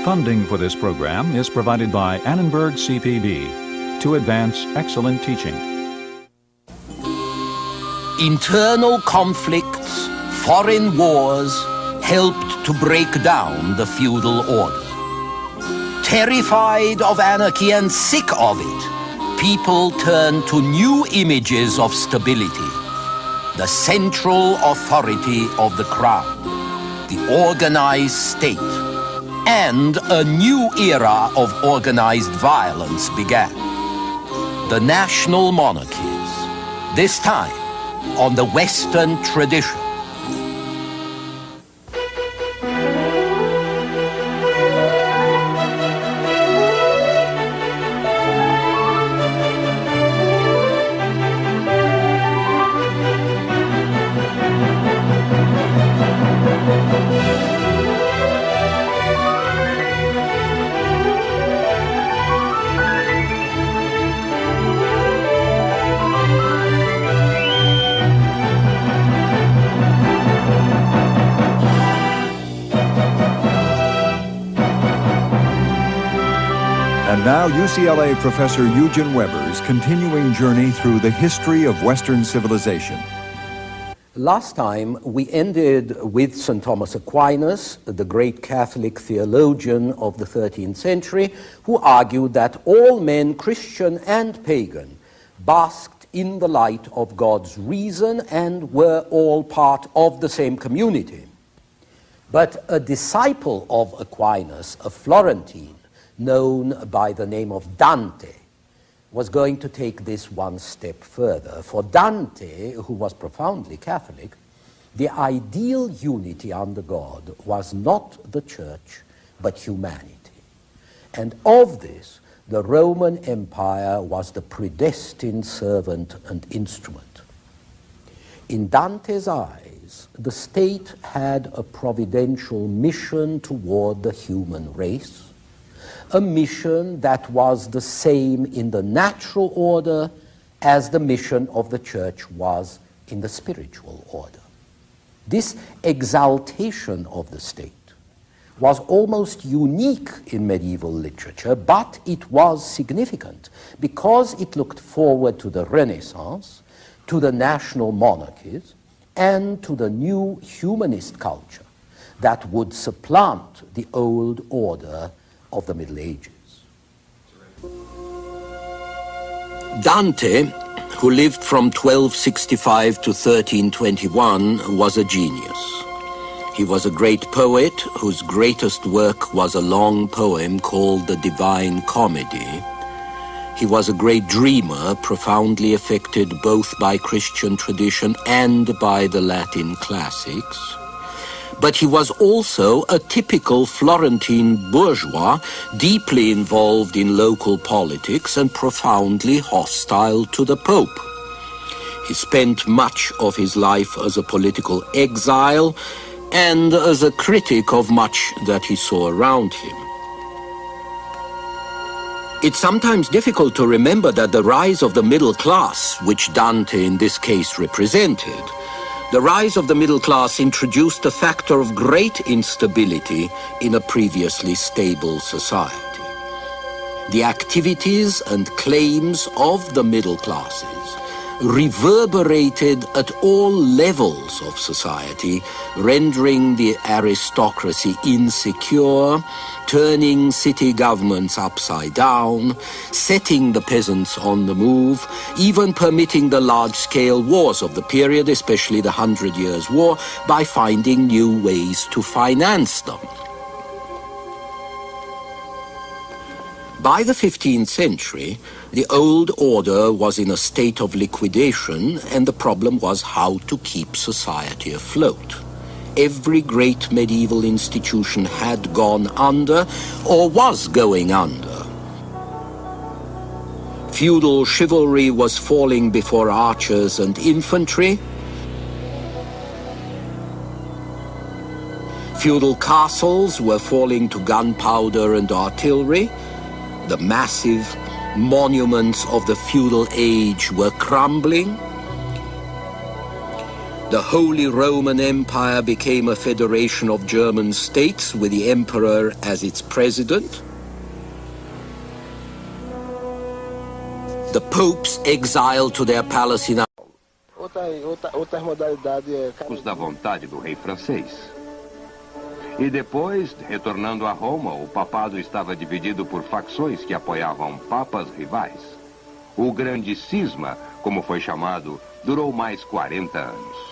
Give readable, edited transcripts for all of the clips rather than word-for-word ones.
Funding for this program is provided by Annenberg CPB to advance excellent teaching. Internal conflicts, foreign wars helped to break down the feudal order. Terrified of anarchy and sick of it, people turned to new images of stability. The central authority of the crown, the organized state, and a new era of organized violence began. The national monarchies, this time on the Western tradition. And now UCLA professor Eugen Weber's continuing journey through the history of Western civilization. Last time we ended with St. Thomas Aquinas, the great Catholic theologian of the 13th century, who argued that all men, Christian and pagan, basked in the light of God's reason and were all part of the same community. But a disciple of Aquinas, a Florentine, known by the name of Dante, was going to take this one step further. For Dante, who was profoundly Catholic, the ideal unity under God was not the church, but humanity. And of this, the Roman Empire was the predestined servant and instrument. In Dante's eyes, the state had a providential mission toward the human race, a mission that was the same in the natural order as the mission of the church was in the spiritual order. This exaltation of the state was almost unique in medieval literature, but it was significant because it looked forward to the Renaissance, to the national monarchies, and to the new humanist culture that would supplant the old order of the Middle Ages. Dante, who lived from 1265 to 1321, was a genius. He was a great poet whose greatest work was a long poem called the Divine Comedy. He was a great dreamer, profoundly affected both by Christian tradition and by the Latin classics. But he was also a typical Florentine bourgeois, deeply involved in local politics and profoundly hostile to the Pope. He spent much of his life as a political exile and as a critic of much that he saw around him. It's sometimes difficult to remember that the rise of the middle class, which Dante in this case represented, the rise of the middle class introduced a factor of great instability in a previously stable society. The activities and claims of the middle classes reverberated at all levels of society, rendering the aristocracy insecure, turning city governments upside down, setting the peasants on the move, even permitting the large-scale wars of the period, especially the 100 Years' War, by finding new ways to finance them. By the 15th century, the old order was in a state of liquidation, and the problem was how to keep society afloat. Every great medieval institution had gone under or was going under. Feudal chivalry was falling before archers and infantry. Feudal castles were falling to gunpowder and artillery. The massive monuments of the feudal age were crumbling. The Holy Roman Empire became a federation of German states with the emperor as its president. The popes exiled to their palace in Outras modalidades da vontade do rei francês. E depois, retornando a Roma, o papado estava dividido por facções que apoiavam papas rivais. O grande cisma, como foi chamado, durou mais 40 anos.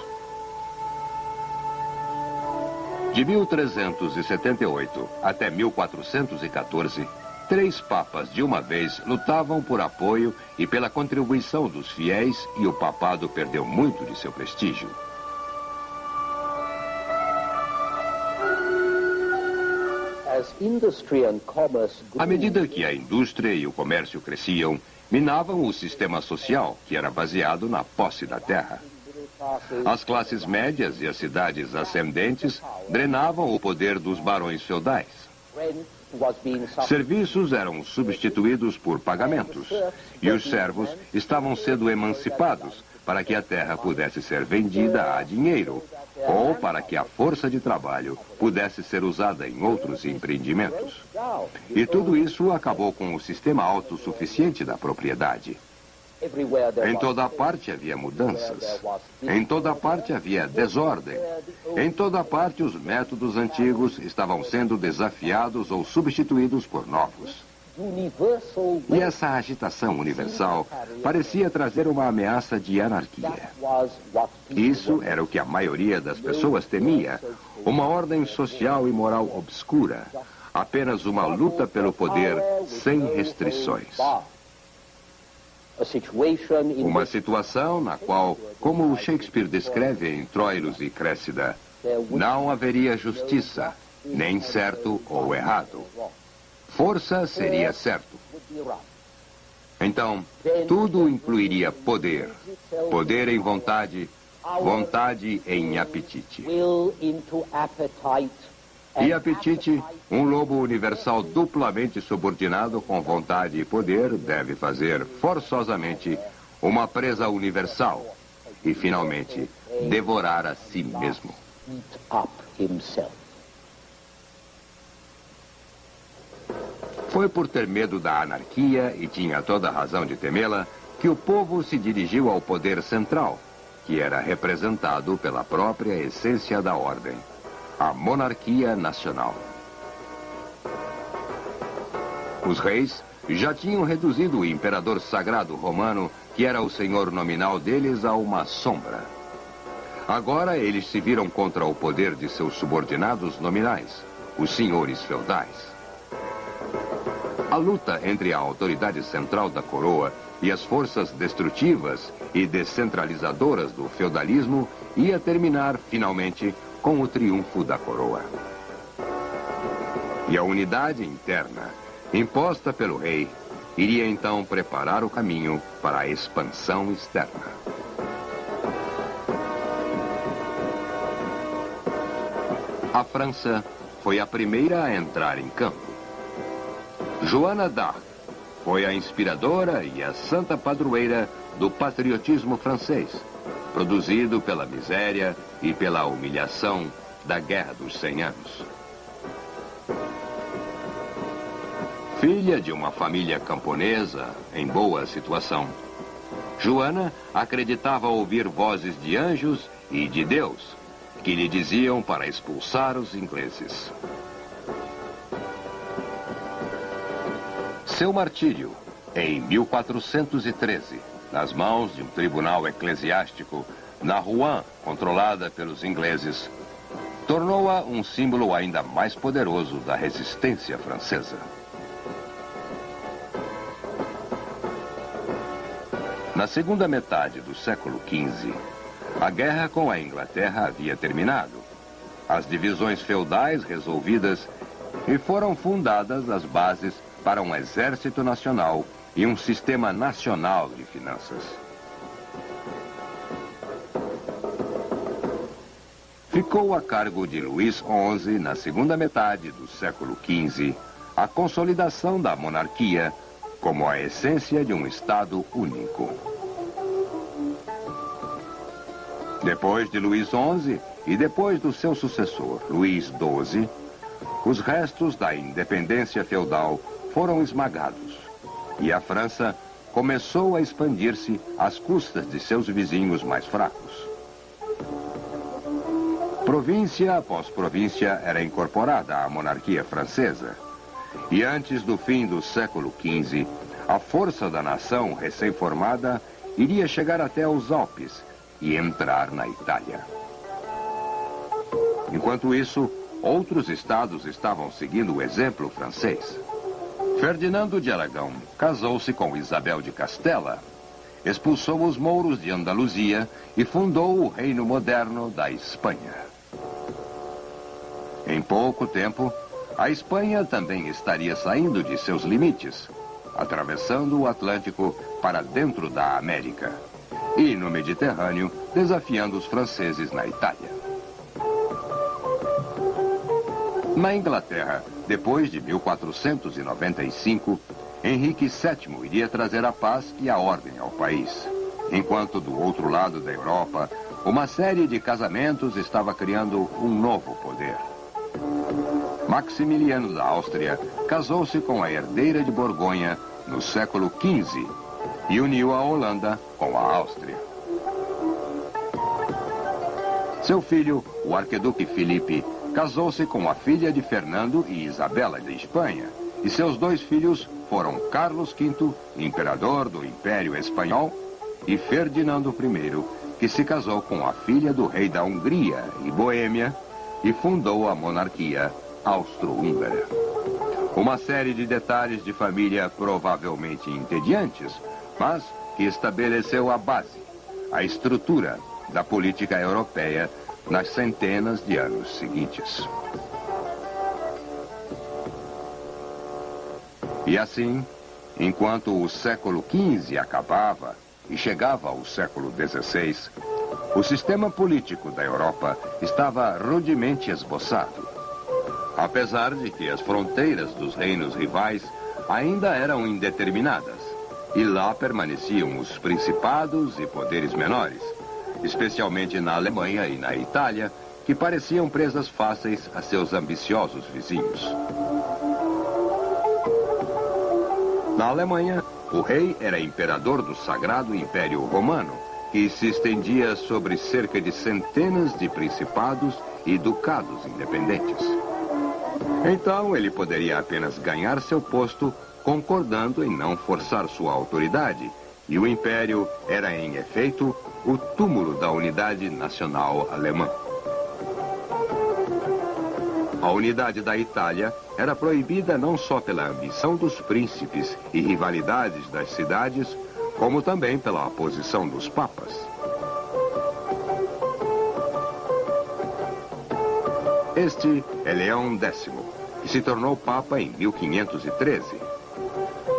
De 1378 até 1414, 3 papas de uma vez lutavam por apoio e pela contribuição dos fiéis, e o papado perdeu muito de seu prestígio. À medida que a indústria e o comércio cresciam, minavam o sistema social, que era baseado na posse da terra. As classes médias e as cidades ascendentes drenavam o poder dos barões feudais. Serviços eram substituídos por pagamentos, e os servos estavam sendo emancipados para que a terra pudesse ser vendida a dinheiro, ou para que a força de trabalho pudesse ser usada em outros empreendimentos. E tudo isso acabou com o sistema autossuficiente da propriedade. Em toda parte havia mudanças. Em toda parte havia desordem. Em toda parte os métodos antigos estavam sendo desafiados ou substituídos por novos. E essa agitação universal parecia trazer uma ameaça de anarquia. Isso era o que a maioria das pessoas temia, uma ordem social e moral obscura, apenas uma luta pelo poder sem restrições. Uma situação na qual, como Shakespeare descreve em Troilus e Cressida, não haveria justiça, nem certo ou errado. Força seria certo. Então, tudo incluiria poder. Poder em vontade, vontade em apetite. E apetite, um lobo universal duplamente subordinado com vontade e poder, deve fazer forçosamente uma presa universal e, finalmente, devorar a si mesmo. Foi por ter medo da anarquia, e tinha toda a razão de temê-la, que o povo se dirigiu ao poder central, que era representado pela própria essência da ordem. A monarquia nacional. Os reis já tinham reduzido o imperador sagrado romano, que era o senhor nominal deles, a uma sombra. Agora eles se viram contra o poder de seus subordinados nominais, os senhores feudais. A luta entre a autoridade central da coroa e as forças destrutivas e descentralizadoras do feudalismo ia terminar, finalmente, com o triunfo da coroa. E a unidade interna, imposta pelo rei, iria então preparar o caminho para a expansão externa. A França foi a primeira a entrar em campo. Joana d'Arc foi a inspiradora e a santa padroeira do patriotismo francês, produzido pela miséria e pela humilhação da Guerra dos 100 Anos. Filha de uma família camponesa em boa situação, Joana acreditava ouvir vozes de anjos e de Deus, que lhe diziam para expulsar os ingleses. Seu martírio, em 1413, nas mãos de um tribunal eclesiástico na Rouen, controlada pelos ingleses, tornou-a um símbolo ainda mais poderoso da resistência francesa. Na segunda metade do século XV, a guerra com a Inglaterra havia terminado, as divisões feudais resolvidas, e foram fundadas as bases para um exército nacional e um sistema nacional de finanças. Ficou a cargo de Luís XI, na segunda metade do século XV, a consolidação da monarquia como a essência de um Estado único. Depois de Luís XI e depois do seu sucessor, Luís XII, os restos da independência feudal foram esmagados e a França começou a expandir-se às custas de seus vizinhos mais fracos. Província após província era incorporada à monarquia francesa. E antes do fim do século XV, a força da nação recém-formada iria chegar até os Alpes e entrar na Itália. Enquanto isso, outros estados estavam seguindo o exemplo francês. Ferdinando de Aragão casou-se com Isabel de Castela, expulsou os mouros de Andaluzia e fundou o reino moderno da Espanha. Em pouco tempo, a Espanha também estaria saindo de seus limites, atravessando o Atlântico para dentro da América e no Mediterrâneo, desafiando os franceses na Itália. Na Inglaterra, depois de 1495, Henrique VII iria trazer a paz e a ordem ao país, enquanto do outro lado da Europa, uma série de casamentos estava criando um novo poder. Maximiliano da Áustria casou-se com a herdeira de Borgonha no século XV e uniu a Holanda com a Áustria. Seu filho, o arqueduque Filipe, casou-se com a filha de Fernando e Isabela de Espanha, e seus dois filhos foram Carlos V, imperador do Império Espanhol, e Ferdinando I, que se casou com a filha do rei da Hungria e Boêmia e fundou a monarquia austro-húngara. Uma série de detalhes de família provavelmente entediantes, mas que estabeleceu a base, a estrutura da política europeia nas centenas de anos seguintes. E assim, enquanto o século XV acabava e chegava ao século XVI, o sistema político da Europa estava rudemente esboçado. Apesar de que as fronteiras dos reinos rivais ainda eram indeterminadas, e lá permaneciam os principados e poderes menores, especialmente na Alemanha e na Itália, que pareciam presas fáceis a seus ambiciosos vizinhos. Na Alemanha, o rei era imperador do Sagrado Império Romano, que se estendia sobre cerca de centenas de principados e ducados independentes. Então, ele poderia apenas ganhar seu posto concordando em não forçar sua autoridade, e o império era, em efeito, o túmulo da unidade nacional alemã. A unidade da Itália era proibida não só pela ambição dos príncipes e rivalidades das cidades, como também pela oposição dos papas. Este é Leão X, que se tornou papa em 1513.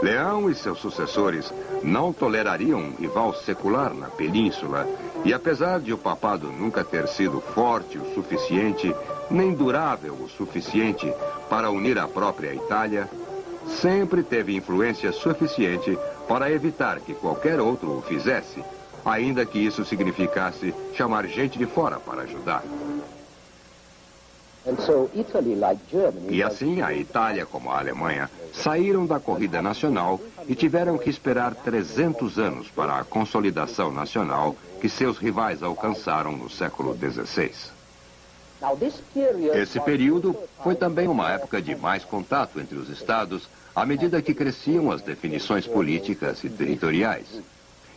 Leão e seus sucessores não tolerariam um rival secular na península, e apesar de o papado nunca ter sido forte o suficiente, nem durável o suficiente para unir a própria Itália, sempre teve influência suficiente para evitar que qualquer outro o fizesse, ainda que isso significasse chamar gente de fora para ajudar. E assim, a Itália, como a Alemanha, saíram da corrida nacional e tiveram que esperar 300 anos para a consolidação nacional que seus rivais alcançaram no século XVI. Esse período foi também uma época de mais contato entre os estados, à medida que cresciam as definições políticas e territoriais.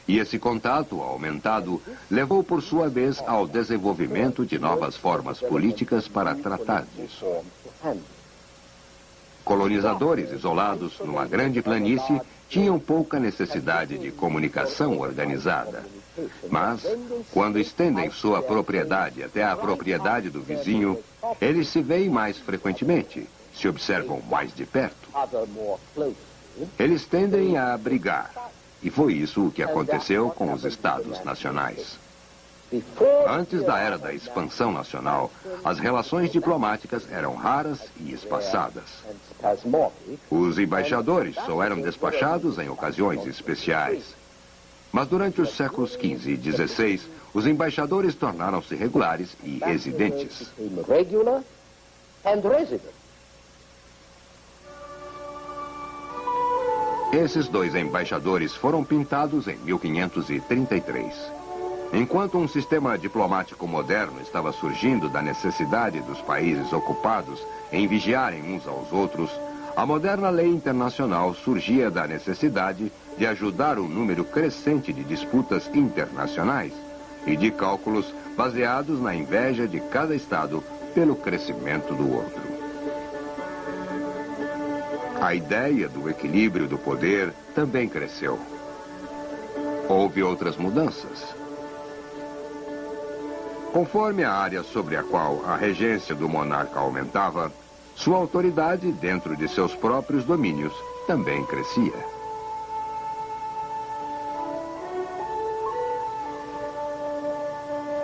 E esse contato aumentado levou, por sua vez, ao desenvolvimento de novas formas políticas para tratar disso. Colonizadores isolados numa grande planície tinham pouca necessidade de comunicação organizada. Mas, quando estendem sua propriedade até a propriedade do vizinho, eles se veem mais frequentemente, se observam mais de perto. Eles tendem a brigar. E foi isso o que aconteceu com os estados nacionais. Antes da era da expansão nacional, as relações diplomáticas eram raras e espaçadas. Os embaixadores só eram despachados em ocasiões especiais. Mas durante os séculos XV e XVI, os embaixadores tornaram-se regulares e residentes. Esses dois embaixadores foram pintados em 1533. Enquanto um sistema diplomático moderno estava surgindo da necessidade dos países ocupados em vigiarem uns aos outros, a moderna lei internacional surgia da necessidade de ajudar o número crescente de disputas internacionais e de cálculos baseados na inveja de cada estado pelo crescimento do outro. A ideia do equilíbrio do poder também cresceu. Houve outras mudanças. Conforme a área sobre a qual a regência do monarca aumentava, sua autoridade dentro de seus próprios domínios também crescia.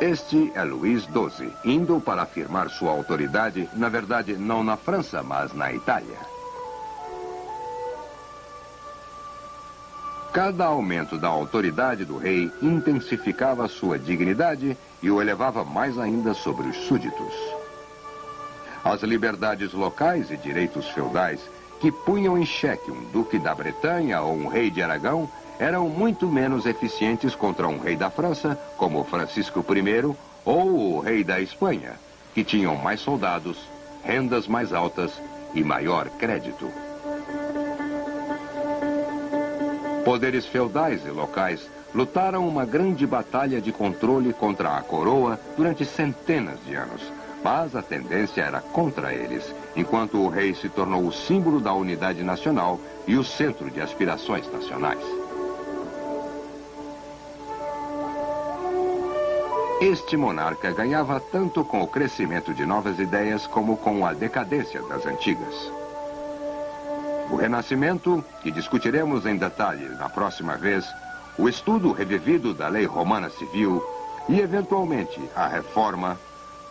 Este é Luís XII, indo para afirmar sua autoridade, na verdade, não na França, mas na Itália. Cada aumento da autoridade do rei intensificava sua dignidade e o elevava mais ainda sobre os súditos. As liberdades locais e direitos feudais que punham em xeque um duque da Bretanha ou um rei de Aragão eram muito menos eficientes contra um rei da França, como Francisco I, ou o rei da Espanha, que tinham mais soldados, rendas mais altas e maior crédito. Poderes feudais e locais lutaram uma grande batalha de controle contra a coroa durante centenas de anos, mas a tendência era contra eles, enquanto o rei se tornou o símbolo da unidade nacional e o centro de aspirações nacionais. Este monarca ganhava tanto com o crescimento de novas ideias como com a decadência das antigas. O Renascimento, que discutiremos em detalhe na próxima vez, o estudo revivido da lei romana civil e, eventualmente, a reforma,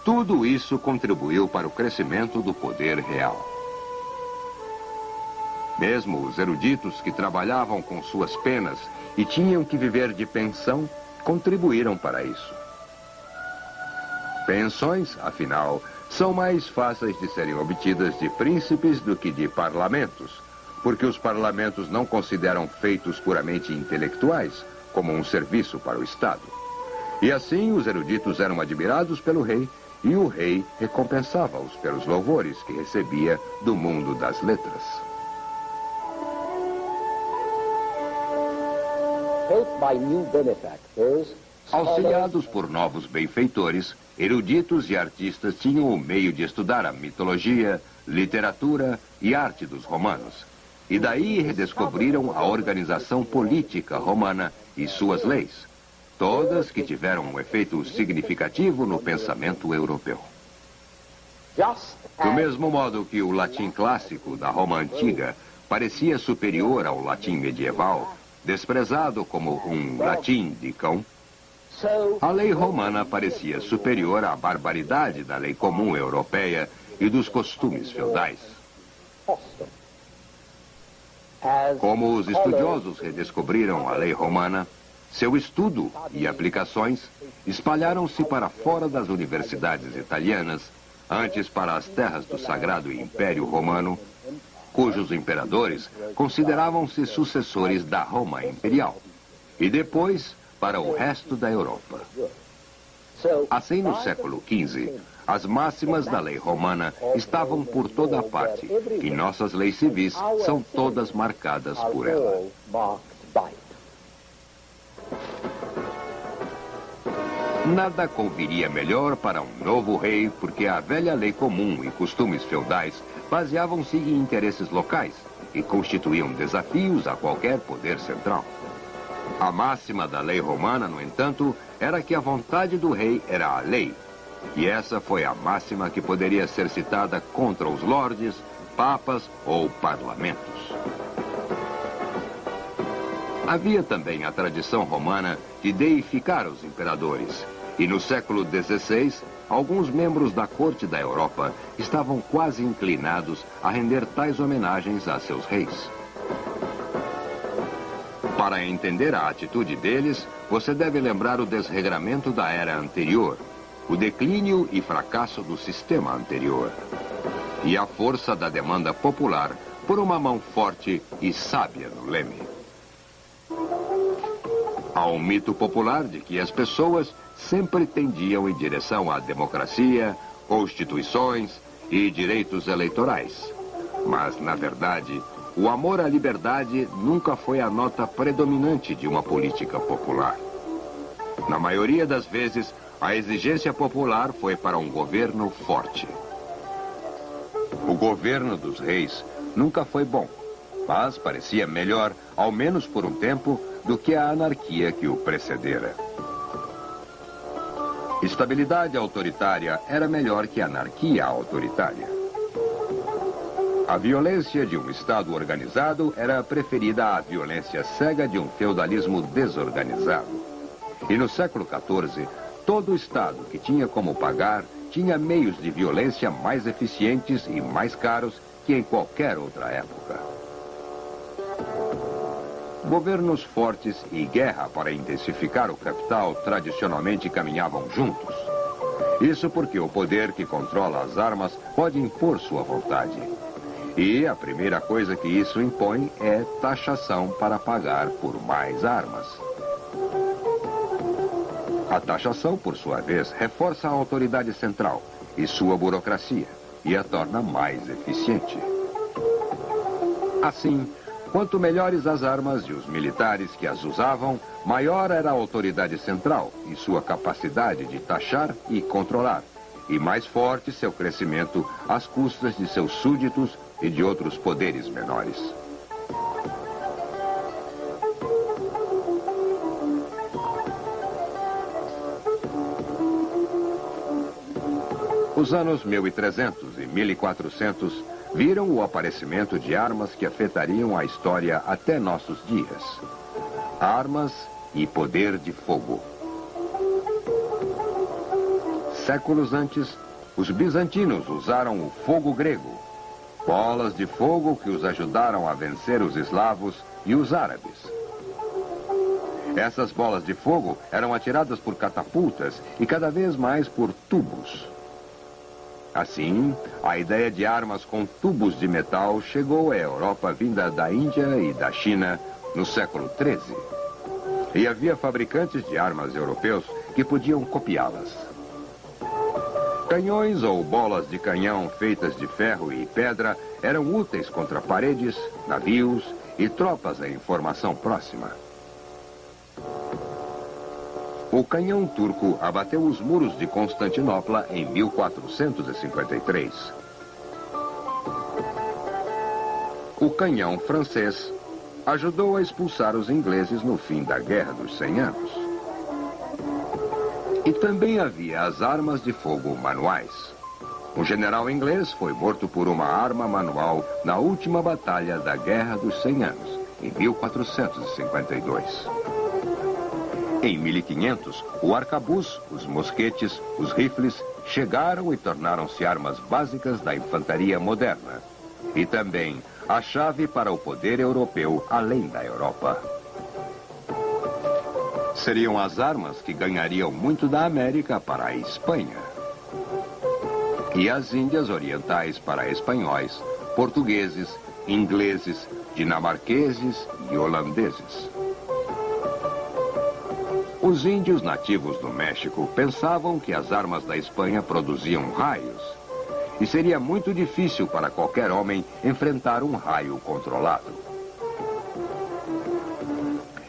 tudo isso contribuiu para o crescimento do poder real. Mesmo os eruditos que trabalhavam com suas penas e tinham que viver de pensão, contribuíram para isso. Pensões, afinal, são mais fáceis de serem obtidas de príncipes do que de parlamentos, porque os parlamentos não consideram feitos puramente intelectuais como um serviço para o Estado. E assim os eruditos eram admirados pelo rei e o rei recompensava-os pelos louvores que recebia do mundo das letras. Auxiliados por novos benfeitores, eruditos e artistas tinham o meio de estudar a mitologia, literatura e arte dos romanos. E daí redescobriram a organização política romana e suas leis, todas que tiveram um efeito significativo no pensamento europeu. Do mesmo modo que o latim clássico da Roma antiga parecia superior ao latim medieval, desprezado como um latim de cão, a lei romana parecia superior à barbaridade da lei comum europeia e dos costumes feudais. Como os estudiosos redescobriram a lei romana, seu estudo e aplicações espalharam-se para fora das universidades italianas, antes para as terras do Sagrado Império Romano, cujos imperadores consideravam-se sucessores da Roma Imperial, e depois para o resto da Europa. Assim, no século XV, as máximas da lei romana estavam por toda parte, e nossas leis civis são todas marcadas por ela. Nada conviria melhor para um novo rei, porque a velha lei comum e costumes feudais baseavam-se em interesses locais e constituíam desafios a qualquer poder central. A máxima da lei romana, no entanto, era que a vontade do rei era a lei. E essa foi a máxima que poderia ser citada contra os lordes, papas ou parlamentos. Havia também a tradição romana de deificar os imperadores. E no século XVI, alguns membros da corte da Europa estavam quase inclinados a render tais homenagens a seus reis. Para entender a atitude deles, você deve lembrar o desregramento da era anterior, o declínio e fracasso do sistema anterior, e a força da demanda popular por uma mão forte e sábia no leme. Há um mito popular de que as pessoas sempre tendiam em direção à democracia, constituições e direitos eleitorais. Mas, na verdade, o amor à liberdade nunca foi a nota predominante de uma política popular. Na maioria das vezes, a exigência popular foi para um governo forte. O governo dos reis nunca foi bom, mas parecia melhor, ao menos por um tempo, do que a anarquia que o precedera. Estabilidade autoritária era melhor que anarquia autoritária. A violência de um Estado organizado era preferida à violência cega de um feudalismo desorganizado. E no século XIV, todo Estado que tinha como pagar tinha meios de violência mais eficientes e mais caros que em qualquer outra época. Governos fortes e guerra para intensificar o capital tradicionalmente caminhavam juntos. Isso porque o poder que controla as armas pode impor sua vontade. E a primeira coisa que isso impõe é taxação para pagar por mais armas. A taxação, por sua vez, reforça a autoridade central e sua burocracia e a torna mais eficiente. Assim, quanto melhores as armas e os militares que as usavam, maior era a autoridade central e sua capacidade de taxar e controlar, e mais forte seu crescimento às custas de seus súditos e de outros poderes menores. Os anos 1300 e 1400 viram o aparecimento de armas que afetariam a história até nossos dias. Armas e poder de fogo. Séculos antes, os bizantinos usaram o fogo grego, bolas de fogo que os ajudaram a vencer os eslavos e os árabes. Essas bolas de fogo eram atiradas por catapultas e cada vez mais por tubos. Assim, a ideia de armas com tubos de metal chegou à Europa vinda da Índia e da China no século XIII. E havia fabricantes de armas europeus que podiam copiá-las. Canhões ou bolas de canhão feitas de ferro e pedra eram úteis contra paredes, navios e tropas em formação próxima. O canhão turco abateu os muros de Constantinopla em 1453. O canhão francês ajudou a expulsar os ingleses no fim da Guerra dos 100 Anos. E também havia as armas de fogo manuais. Um general inglês foi morto por uma arma manual na última batalha da Guerra dos 100 Anos, em 1452. Em 1500, o arcabuz, os mosquetes, os rifles chegaram e tornaram-se armas básicas da infantaria moderna. E também a chave para o poder europeu além da Europa. Seriam as armas que ganhariam muito da América para a Espanha. E as Índias Orientais para espanhóis, portugueses, ingleses, dinamarqueses e holandeses. Os índios nativos do México pensavam que as armas da Espanha produziam raios. E seria muito difícil para qualquer homem enfrentar um raio controlado.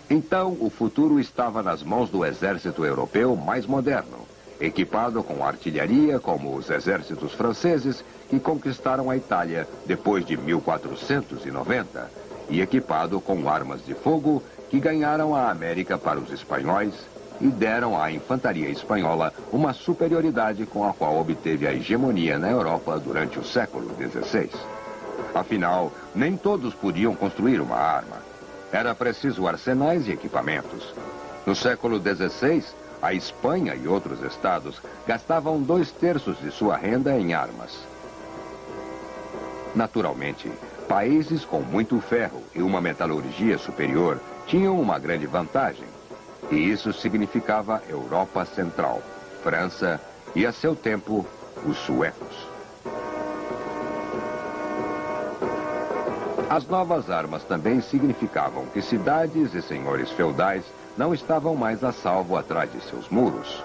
Então, o futuro estava nas mãos do exército europeu mais moderno, equipado com artilharia como os exércitos franceses que conquistaram a Itália depois de 1490, e equipado com armas de fogo que ganharam a América para os espanhóis e deram à infantaria espanhola uma superioridade com a qual obteve a hegemonia na Europa durante o século XVI. Afinal, nem todos podiam construir uma arma. Era preciso arsenais e equipamentos. No século XVI, a Espanha e outros estados gastavam 2/3 de sua renda em armas. Naturalmente, Países com muito ferro e uma metalurgia superior tinham uma grande vantagem. E isso significava Europa Central, França e, a seu tempo, os suecos. As novas armas também significavam que cidades e senhores feudais não estavam mais a salvo atrás de seus muros.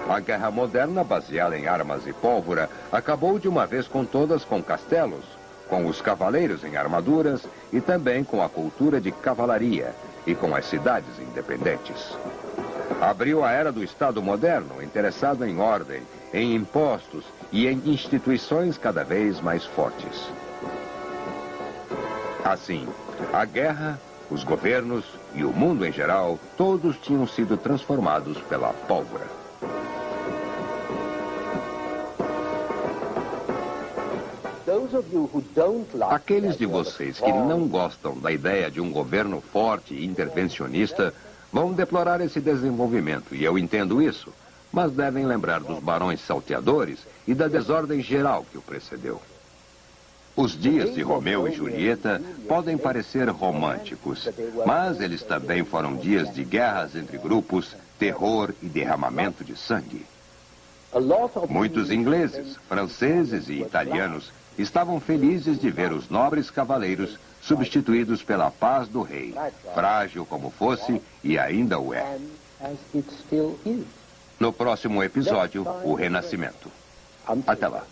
A guerra moderna, baseada em armas e pólvora, acabou de uma vez com todas com castelos, com os cavaleiros em armaduras e também com a cultura de cavalaria e com as cidades independentes. Abriu a era do Estado moderno, interessado em ordem, em impostos e em instituições cada vez mais fortes. Assim, a guerra, os governos e o mundo em geral, todos tinham sido transformados pela pólvora. Aqueles de vocês que não gostam da ideia de um governo forte e intervencionista vão deplorar esse desenvolvimento, e eu entendo isso, mas devem lembrar dos barões salteadores e da desordem geral que o precedeu. Os dias de Romeu e Julieta podem parecer românticos, mas eles também foram dias de guerras entre grupos, terror e derramamento de sangue. Muitos ingleses, franceses e italianos estavam felizes de ver os nobres cavaleiros substituídos pela paz do rei, frágil como fosse e ainda o é. No próximo episódio, o Renascimento. Até lá.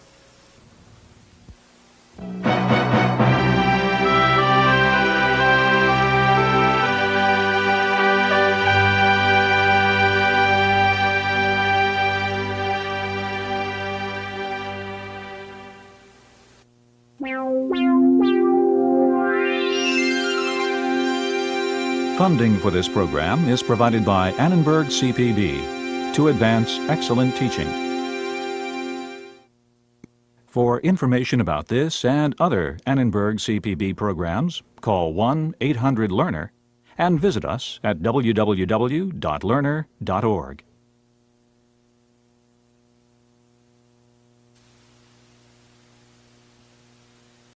Funding for this program is provided by Annenberg CPB to advance excellent teaching. For information about this and other Annenberg CPB programs, call 1-800-LEARNER and visit us at www.learner.org.